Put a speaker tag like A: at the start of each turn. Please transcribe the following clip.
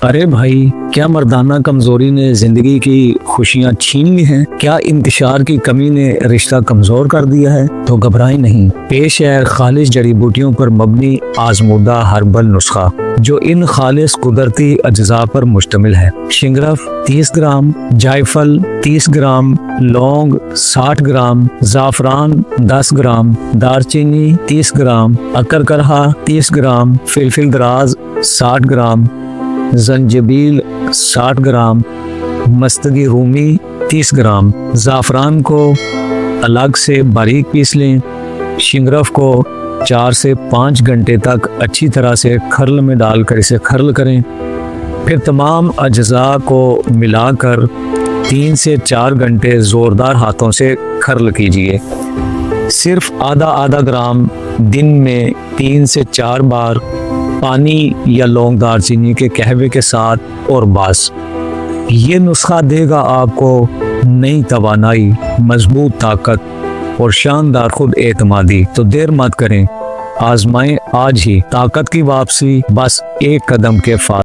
A: अरे भाई, क्या मर्दाना कमजोरी ने जिंदगी की खुशियां छीन ली हैं? क्या इंतशार की कमी ने रिश्ता कमजोर कर दिया है? तो घबराएं नहीं। पेश है खालिश जड़ी बूटियों पर मबनी आजमूदा हर्बल नुस्खा जो इन खालिश कुदरती अज्जा पर मुश्तमिल है। शिंगरफ 30 ग्राम, जायफल 30 ग्राम, लौंग 60 ग्राम, जाफरान 10 ग्राम, दारचीनी 30 ग्राम, अकरकरहा 30 ग्राम, फिलफिल दराज 60 ग्राम, जंजबील 60 ग्राम, मस्तगी रूमी 30 ग्राम। जाफरान को अलग से बारीक पीस लें। शिंगरफ को 4 से 5 घंटे तक अच्छी तरह से खर्ल में डालकर इसे खर्ल करें। फिर तमाम अज्जा को मिलाकर 3 से 4 घंटे ज़ोरदार हाथों से खर्ल कीजिए। सिर्फ आधा ग्राम दिन में 3 से 4 बार पानी या लौंग दारचीनी के कहवे के साथ और बस। ये नुस्खा देगा आपको नई तवानाई, मजबूत ताकत और शानदार खुद एतमादी। तो देर मत करें, आजमाएं आज ही। ताकत की वापसी बस एक कदम के फासले।